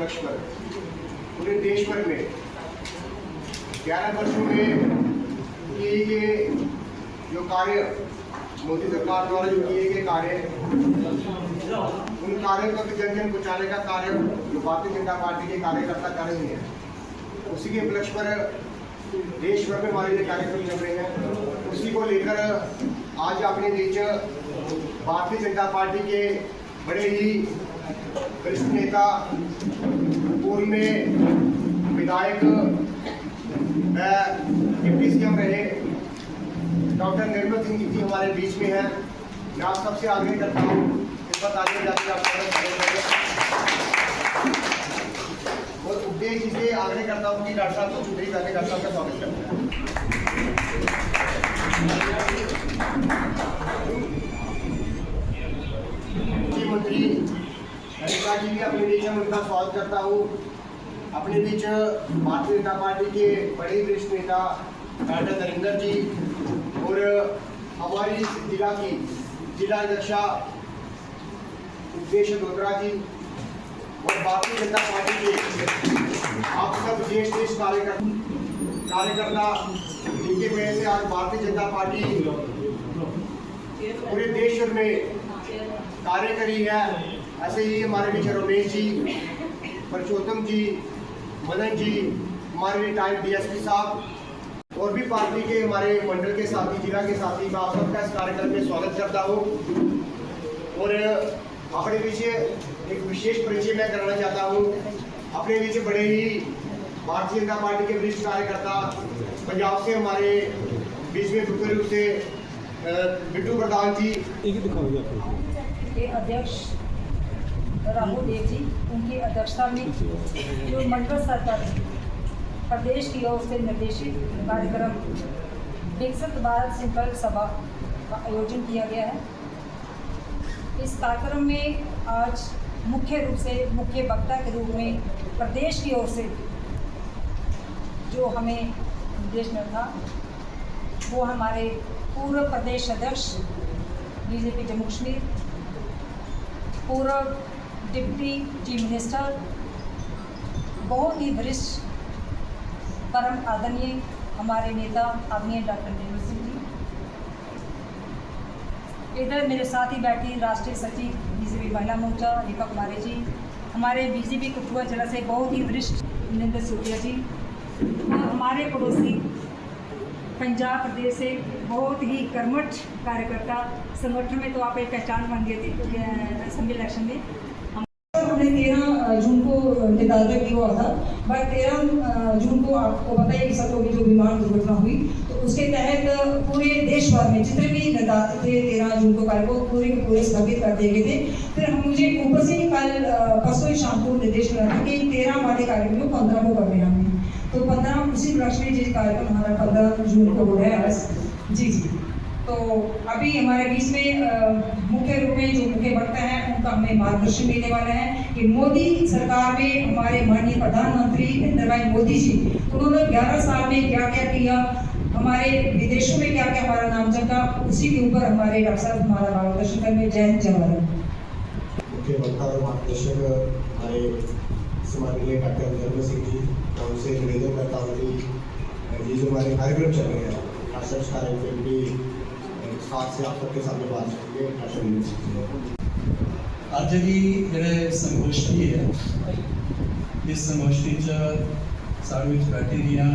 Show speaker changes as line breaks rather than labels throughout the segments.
उपलक्ष्य पर पूरे देश भर में 11 वर्षों में किए गए जो कार्य मोदी सरकार द्वारा जो किए गए कार्य, उन कार्यों तक जन जन पहुँचाने का कार्य जो भारतीय जनता पार्टी के कार्यकर्ता कर रहे हैं, उसी के उपलक्ष्य पर देश भर में हमारे लिए कार्यक्रम चल रहे हैं। उसी को लेकर आज अपने बीच भारतीय जनता पार्टी के बड़े ही वरिष्ठ नेता, पूर्व में विधायक, डिप्टी सीएम रहे डॉक्टर निर्मल सिंह जी हमारे बीच में हैं। मैं आप सबसे आग्रह करता हूँ इस बात आगे जाकर और उद्देश्य से आग्रह करता हूँ कि डॉक्टर साहब को छुट्टी करके डॉक्टर साहब का स्वागत करते हैं। मुख्यमंत्री अनिता जी भी अपने बीच में उनका स्वागत करता हूँ। अपने बीच भारतीय जनता पार्टी के बड़े वरिष्ठ नेता डॉक्टर नरेंद्र जी और हमारी जिला की जिला अध्यक्षा उपदेश डोगरा जी और भारतीय जनता पार्टी के आप सब ज्येष्ठ कार्यकर्ता, जिनके वजह से आज भारतीय जनता पार्टी पूरे देश भर में कार्य करी है। ऐसे ही हमारे बीच रमेश जी, परशोत्तम जी, मदन जी, हमारे रिटायर्ड डीएसपी साहब और भी पार्टी के हमारे मंडल के साथी, जिला के साथी, मैं आप सबका इस कार्यक्रम में स्वागत करता हूँ। और अपने पीछे एक विशेष परिचय मैं कराना चाहता हूँ। अपने पीछे बड़े ही भारतीय जनता पार्टी के वरिष्ठ कार्यकर्ता, पंजाब से हमारे बीच में मुख्य रूप से बिट्टू प्रधान जी,
अध्यक्ष राहुल देव जी, उनकी अध्यक्षता में जो मंडल स्तर पर प्रदेश की ओर से निर्देशित कार्यक्रम विकसित भारत संकल्प सभा का आयोजन किया गया है। इस कार्यक्रम में आज मुख्य रूप से मुख्य वक्ता के रूप में प्रदेश की ओर से जो हमें निर्देश में था वो हमारे पूर्व प्रदेश अध्यक्ष बीजेपी जम्मू कश्मीर, पूर्व डिप्टी चीफ मिनिस्टर, बहुत ही वरिष्ठ परम आदरणीय हमारे नेता आदरणीय डॉक्टर निर्मल सिंह जी, इधर मेरे साथ ही बैठी राष्ट्रीय सचिव बीजेपी महिला मोर्चा दीपक कुमारी जी, हमारे बीजेपी कठुआ जिला से बहुत ही वरिष्ठ निंदर सूर्या जी, और हमारे पड़ोसी पंजाब प्रदेश से बहुत ही कर्मठ कार्यकर्ता, संगठन में तो आप एक पहचान बन गए थे असेंबली इलेक्शन में। हमने 13 जून को नेताजी भी हुआ था, बट 13 जून को आपको पता है कि सब लोग जो विमान दुर्घटना हुई, तो उसके तहत पूरे देश भर में जितने भी नेता थे 13 जून को कार्य को पूरे स्थगित कर दिए गए थे। फिर हम मुझे ऊपर से कल परसों ही शाम को निर्देश मिला था कि 13 वाले कार्यक्रम को 15 को करने हमने, तो 15 उसी उपलक्ष्य में जिस कार्यक्रम हमारा 15 जून को हो रहा है आज। जी। तो अभी हमारे बीच में मुख्य रूप में जो मुख्य वक्ता हैं उनका हमें मार्गदर्शन देने वाला है कि मोदी सरकार में हमारे माननीय प्रधानमंत्री नरेंद्र भाई मोदी जी, उन्होंने 11 साल में क्या क्या किया, हमारे विदेशों में क्या क्या हमारा नाम चमका, उसी के ऊपर हमारे डॉक्टर साहब हमारा मार्गदर्शन करेंगे। जय हिंद, जय भारत।
मुख्य वक्ता और मार्गदर्शक हमारे सम्माननीय डॉक्टर निर्मल सिंह जी, और उनसे निवेदन करता हूँ कि ये जो हमारे कार्यक्रम चल रहे हैं आदर्श कार्यक्रम भी साथ से आप सबके सामने बात करेंगे।
ਅੱਜ ਦੀ ਜਿਹੜੇ ਸੰਗੋਸ਼ठी ਹੈ, ਇਸ ਸੰਗੋਸ਼ठी 'ਚ ਸਾਡੇ ਵਿੱਚ ਬੈਠੇ ਦੀਆਂ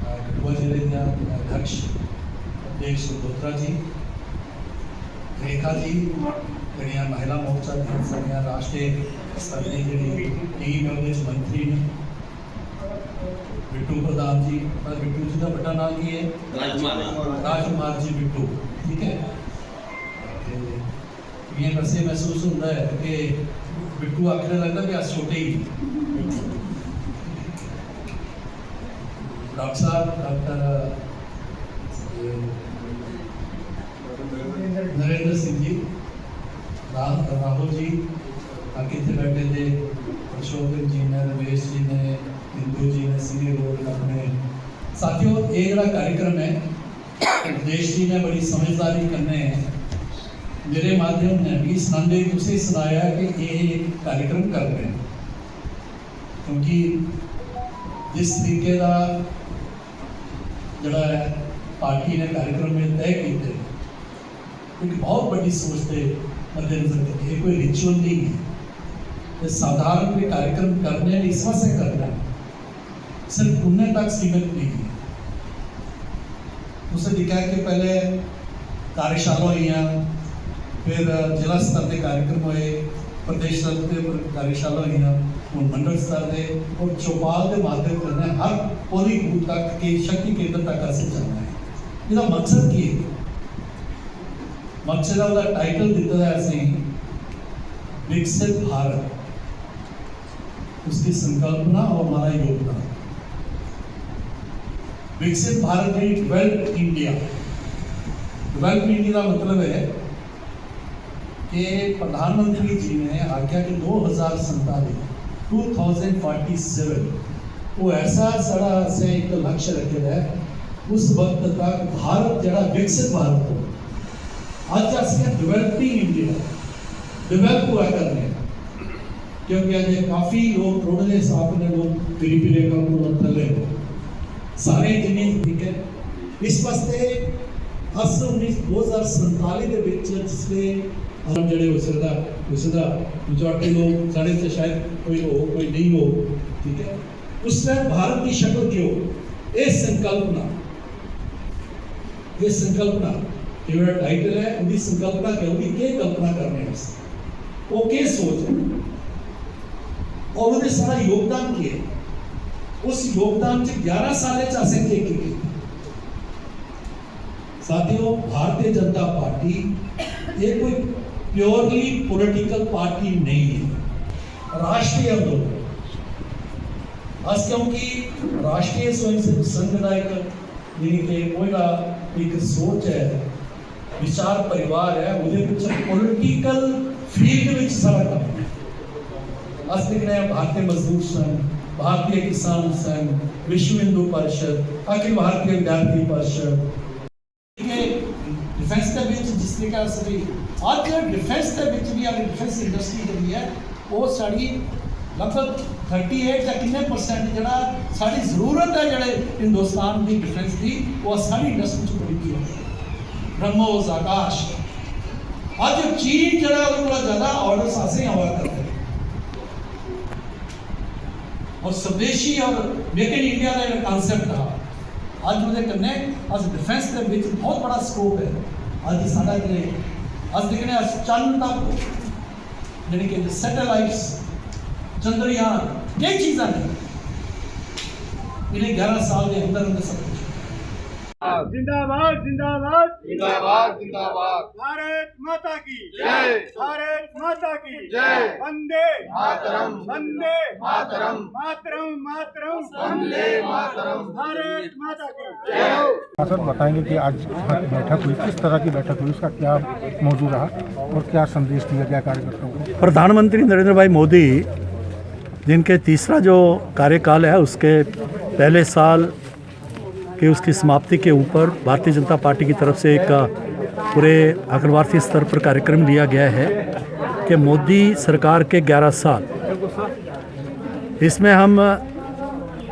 ਕਠੂਆ ਜ਼ਿਲ੍ਹੇ ਦੀਆਂ ਅਧਿਕਸ਼ ਦੇਸ਼ ਸੁਦੋਤਰਾ ਜੀ, ਰੇਖਾ ਜੀ, ਜਿਹੜੀਆਂ ਮਹਿਲਾ ਮੋਰਚਾ ਦੀਆਂ ਸਾਡੀਆਂ ਰਾਸ਼ਟਰੀ ਸਤਰ ਦੀ ਜਿਹੜੀ ਟੀਮ ਹੈ ਉਹਦੇ 'ਚ ਮੰਤਰੀ ਨੇ बिट्टू प्रधान जी, और बिट्टू जी का बड़ा नाम की है राजकुमार जी बिट्टू, ठीक है। ये वैसे महसूस होता है कि बिट्टू आखिर लगता कि अस छोटे ही डॉक्टर साहब, डॉक्टर नरेंद्र सिंह जी, राहुल जी आगे थे बैठे थे, परशोत्तम जी ने, रमेश जी ने, हिंदू जी ने, सीनियर लोग अपने साथियों। ये जरा कार्यक्रम है देश जी ने बड़ी समझदारी करने हैं, मेरे माध्यम ने भी सुनाते तुझे सुनाया कि ये कार्यक्रम कर रहे हैं। क्योंकि जिस तरीके का जड़ा पार्टी ने कार्यक्रम में तय किए एक बहुत बड़ी सोच के मद्देनजर रखी, ये कोई रिचुअल नहीं है, ये साधारण कोई कार्यक्रम करने इस वास्ते करना सिर्फ पुण्य तक सीमित नहीं है। उसे दिखा कि पहले कार्यशाला हुई, फिर जिला स्तर के कार्यक्रम हुए, प्रदेश स्तर के कार्यशाला हुई, और मंडल स्तर के और चौपाल के माध्यम करने हर पोलिंग बूथ तक के शक्ति केंद्र तक ऐसे चलना है। इसका मकसद की है, मकसद का टाइटल दिता है ऐसे ही विकसित भारत, उसकी संकल्पना और हमारा योगदान। विकसित भारत में डेवलप्ड इंडिया, डेवलप्ड इंडिया का मतलब है कि प्रधानमंत्री जी ने आज्ञा के 2047 वो ऐसा सारा से एक लक्ष्य रखे है उस वक्त तक भारत जरा विकसित भारत हो। आज असं डेवलपिंग इंडिया डेवलप हुआ करने, क्योंकि आज काफ़ी लोग थोड़े हिसाब ने लोग गरीबी रेखा को थले सारे जिन्हें ठीक है। इस वास्ते 2047 के विच जिसले हम जड़े हो सकता मेजॉरिटी लोग साढ़े से शायद कोई हो कोई नहीं हो, ठीक है। उसमें भारत की शक्ल क्यों ये संकल्पना जो टाइटल है उनकी संकल्पना क्या होगी, क्या कल्पना करने हैं वो क्या सोच है और उन्हें सारा योगदान किए। उस योगदान से 11 साल असें क्या किए साथियों। भारतीय जनता पार्टी ये कोई प्योरली पॉलिटिकल पार्टी नहीं है, राष्ट्रीय आंदोलन। आज क्योंकि राष्ट्रीय स्वयंसेवक संघ का एक सोच है, विचार परिवार है, पॉलिटिकल फील्ड में सारा काम। आज दिख रहे हैं भारतीय मजदूर संघ, भारतीय किसान संघ, विश्व हिंदू परिषद, अखिल भारतीय विद्यार्थी परिषद, डिफेंस के बीच जिस तरीके से आज डिफेंस के बीच भी अगर डिफेंस इंडस्ट्री जी है वो साड़ी लगभग 38 या कितने % जरा साड़ी जरूरत है जड़े हिंदुस्तान की डिफेंस की वो साड़ी इंडस्ट्री बड़ी की है। ब्रह्मोस आकाश आज चीन जरा उनको ज़्यादा ऑर्डर सासे आवा करते हैं और स्वदेशी और मेक इन इंडिया का एक कॉन्सेप्ट था आज वो करने आज डिफेंस के बीच बहुत बड़ा स्कोप है। आज साढ़ा आज देखने चंद तक यानी कि सैटेलाइट्स चंद्रयान ये चीज़ा नहीं इन्हें 11 साल के अंदर अंदर सब कुछ।
जिंदाबाद जिंदाबाद
जिंदाबाद जिंदाबाद
भारत माता की
जय
भारत माता की
जय
वंदे
मातरम
वंदे
मातरम
मातरम मातरम
वंदे मातरम
भारत माता की
जय।
सर बताएंगे कि आज बैठक हुई, किस तरह की बैठक हुई, उसका क्या मौजू रहा और क्या संदेश दिया गया कार्यकर्ताओं को।
प्रधानमंत्री नरेंद्र भाई मोदी जिनके तीसरा जो कार्यकाल है उसके पहले साल कि उसकी समाप्ति के ऊपर भारतीय जनता पार्टी की तरफ से एक पूरे अखिल भारतीय स्तर पर कार्यक्रम लिया गया है कि मोदी सरकार के 11 साल। इसमें हम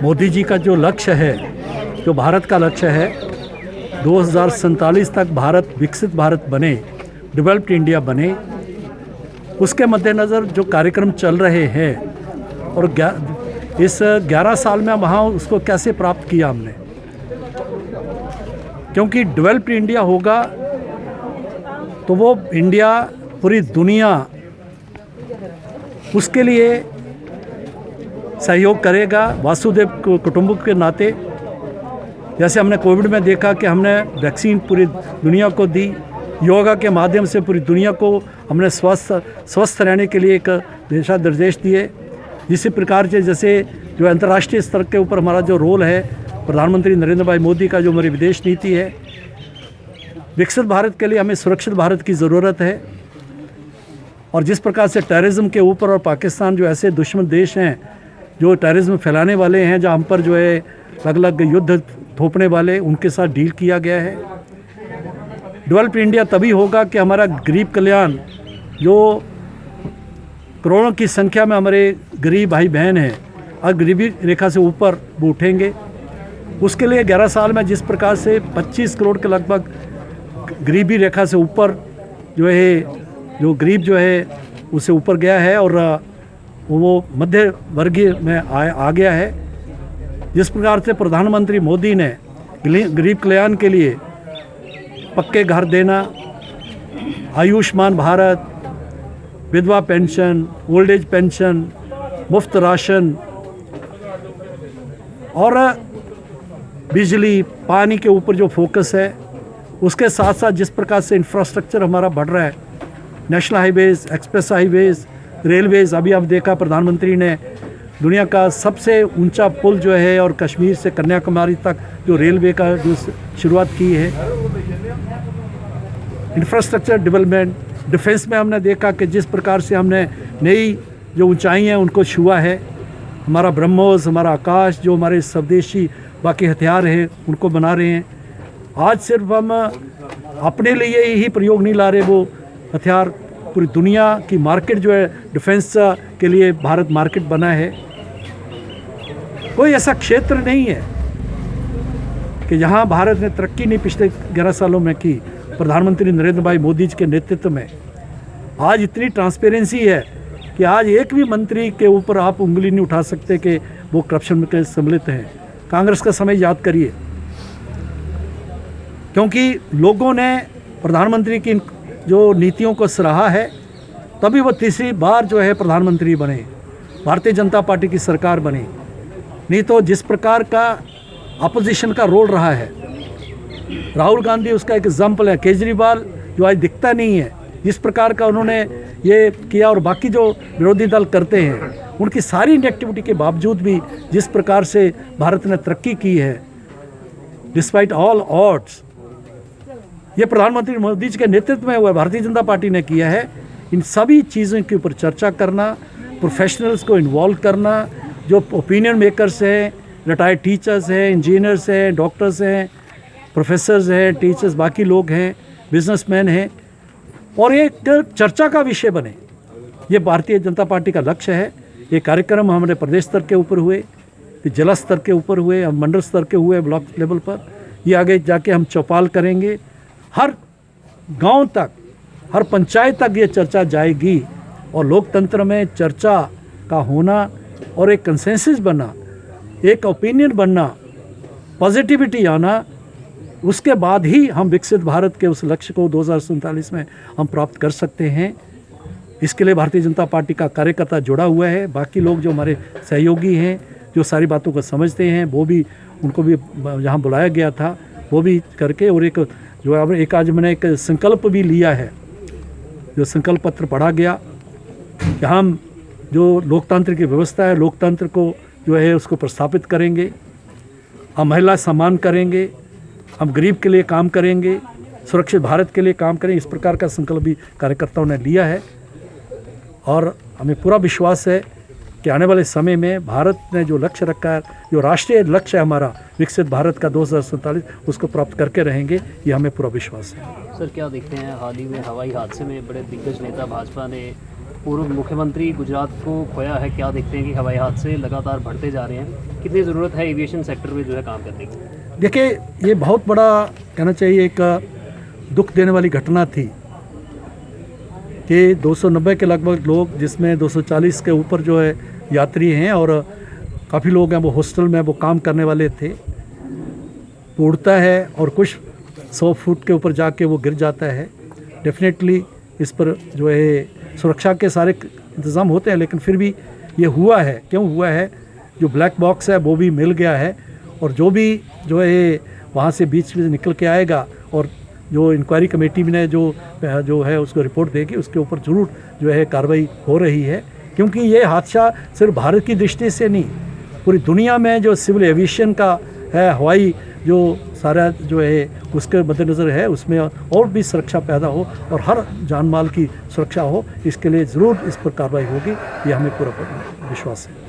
मोदी जी का जो लक्ष्य है, जो भारत का लक्ष्य है 2047 तक भारत विकसित भारत बने, डेवलप्ड इंडिया बने, उसके मद्देनज़र जो कार्यक्रम चल रहे हैं और इस 11 साल में वहाँ उसको कैसे प्राप्त किया हमने, क्योंकि डेवलप्ड इंडिया होगा तो वो इंडिया पूरी दुनिया उसके लिए सहयोग करेगा वासुदेव कुटुंबक के नाते। जैसे हमने कोविड में देखा कि हमने वैक्सीन पूरी दुनिया को दी, योगा के माध्यम से पूरी दुनिया को हमने स्वस्थ रहने के लिए एक दिशा निर्देश दिए। इसी प्रकार से जैसे जो अंतर्राष्ट्रीय स्तर के ऊपर हमारा जो रोल है, प्रधानमंत्री नरेंद्र भाई मोदी का जो हमारी विदेश नीति है, विकसित भारत के लिए हमें सुरक्षित भारत की ज़रूरत है। और जिस प्रकार से टेररिज्म के ऊपर और पाकिस्तान जो ऐसे दुश्मन देश हैं जो टेररिज्म फैलाने वाले हैं, जहाँ हम पर जो है अलग अलग युद्ध थोपने वाले, उनके साथ डील किया गया है। डेवलप्ड इंडिया तभी होगा कि हमारा गरीब कल्याण, जो करोड़ों की संख्या में हमारे गरीब भाई बहन हैं, और गरीबी रेखा से ऊपर वो उठेंगे। उसके लिए 11 साल में जिस प्रकार से 25 करोड़ के लगभग गरीबी रेखा से ऊपर जो है, जो गरीब जो है उससे ऊपर गया है और वो मध्य वर्गीय में आ गया है। जिस प्रकार से प्रधानमंत्री मोदी ने गरीब कल्याण के लिए पक्के घर देना, आयुष्मान भारत, विधवा पेंशन, ओल्ड एज पेंशन, मुफ्त राशन और बिजली पानी के ऊपर जो फोकस है, उसके साथ साथ जिस प्रकार से इंफ्रास्ट्रक्चर हमारा बढ़ रहा है, national highways, express highways, Railways, अभी आप देखा प्रधानमंत्री ने दुनिया का सबसे ऊंचा पुल जो है और कश्मीर से कन्याकुमारी तक जो रेलवे का जो शुरुआत की है। इंफ्रास्ट्रक्चर डेवलपमेंट, डिफेंस में हमने देखा कि जिस प्रकार से हमने नई जो ऊंचाई हैं उनको छुआ है। हमारा ब्रह्मोस, हमारा आकाश, जो हमारे स्वदेशी बाकी हथियार हैं उनको बना रहे हैं। आज सिर्फ हम अपने लिए ही प्रयोग नहीं ला रहे, वो हथियार पूरी दुनिया की मार्केट जो है डिफेंस के लिए भारत मार्केट बना है। कोई ऐसा क्षेत्र नहीं है कि जहां भारत ने तरक्की नहीं पिछले 11 सालों में की। प्रधानमंत्री नरेंद्र भाई मोदी जी के नेतृत्व में आज इतनी ट्रांसपेरेंसी है कि आज एक भी मंत्री के ऊपर आप उंगली नहीं उठा सकते कि वो करप्शन में सम्मिलित हैं। कांग्रेस का समय याद करिए, क्योंकि लोगों ने प्रधानमंत्री की जो नीतियों को सराहा है, तभी वो तीसरी बार जो है प्रधानमंत्री बने, भारतीय जनता पार्टी की सरकार बनी। नहीं तो जिस प्रकार का अपोजिशन का रोल रहा है, राहुल गांधी उसका एक एग्जाम्पल है, केजरीवाल जो आज दिखता नहीं है, जिस प्रकार का उन्होंने ये किया और बाकी जो विरोधी दल करते हैं उनकी सारी इनएक्टिविटी के बावजूद भी जिस प्रकार से भारत ने तरक्की की है, डिस्पाइट ऑल ऑड्स, ये प्रधानमंत्री मोदी जी के नेतृत्व में हुआ है, भारतीय जनता पार्टी ने किया है। इन सभी चीज़ों के ऊपर चर्चा करना, प्रोफेशनल्स को इन्वॉल्व करना, जो ओपिनियन मेकर्स हैं, रिटायर्ड टीचर्स हैं, इंजीनियर्स हैं, डॉक्टर्स हैं, प्रोफेसर्स हैं, टीचर्स, बाकी लोग हैं, बिजनेसमैन हैं, और एक चर्चा का विषय बने, ये भारतीय जनता पार्टी का लक्ष्य है। ये कार्यक्रम हमारे प्रदेश स्तर के ऊपर हुए, फिर जिला स्तर के ऊपर हुए, मंडल स्तर के हुए, ब्लॉक लेवल पर, ये आगे जाके हम चौपाल करेंगे। हर गांव तक, हर पंचायत तक ये चर्चा जाएगी और लोकतंत्र में चर्चा का होना और एक कंसेंसस बनना, एक ओपिनियन बनना, पॉजिटिविटी आना, उसके बाद ही हम विकसित भारत के उस लक्ष्य को 2047 में हम प्राप्त कर सकते हैं। इसके लिए भारतीय जनता पार्टी का कार्यकर्ता जुड़ा हुआ है, बाकी लोग जो हमारे सहयोगी हैं, जो सारी बातों को समझते हैं, वो भी, उनको भी जहाँ बुलाया गया था वो भी करके, और एक जो अब एक आज मैंने एक संकल्प भी लिया है, जो संकल्प पत्र पढ़ा गया कि हम जो लोकतंत्र की व्यवस्था है, लोकतंत्र को जो है उसको प्रस्थापित करेंगे, हम महिला सम्मान करेंगे, हम गरीब के लिए काम करेंगे, सुरक्षित भारत के लिए काम करेंगे। इस प्रकार का संकल्प भी कार्यकर्ताओं ने लिया है और हमें पूरा विश्वास है कि आने वाले समय में भारत ने जो लक्ष्य रखा है, जो राष्ट्रीय लक्ष्य है हमारा विकसित भारत का 2047, उसको प्राप्त करके रहेंगे, ये हमें पूरा विश्वास है।
सर, क्या देखते हैं हाल ही में हवाई हादसे में बड़े दिग्गज नेता भाजपा ने पूर्व मुख्यमंत्री गुजरात को खोया है, क्या देखते हैं कि हवाई हादसे लगातार बढ़ते जा रहे हैं, कितनी ज़रूरत है एविएशन सेक्टर में जो है काम करने की?
देखिए, ये बहुत बड़ा कहना चाहिए एक दुख देने वाली घटना थी कि 290 के लगभग लोग, जिसमें 240 के ऊपर जो है यात्री हैं और काफ़ी लोग हैं वो हॉस्टल में वो काम करने वाले थे, उड़ता है और कुछ 100 फुट के ऊपर जाके वो गिर जाता है। डेफिनेटली इस पर जो है सुरक्षा के सारे इंतज़ाम होते हैं, लेकिन फिर भी ये हुआ है। क्यों हुआ है? जो ब्लैक बॉक्स है वो भी मिल गया है, और जो भी जो है वहाँ से बीच में निकल के आएगा और जो इंक्वायरी कमेटी ने जो है उसको रिपोर्ट देगी, उसके ऊपर ज़रूर जो है कार्रवाई हो रही है। क्योंकि ये हादसा सिर्फ भारत की दृष्टि से नहीं, पूरी दुनिया में जो सिविल एविएशन का है, हवाई जो सारा जो है उसके मद्देनज़र है, उसमें और भी सुरक्षा पैदा हो और हर जान माल की सुरक्षा हो, इसके लिए ज़रूर इस पर कार्रवाई होगी, ये हमें पूरा विश्वास है।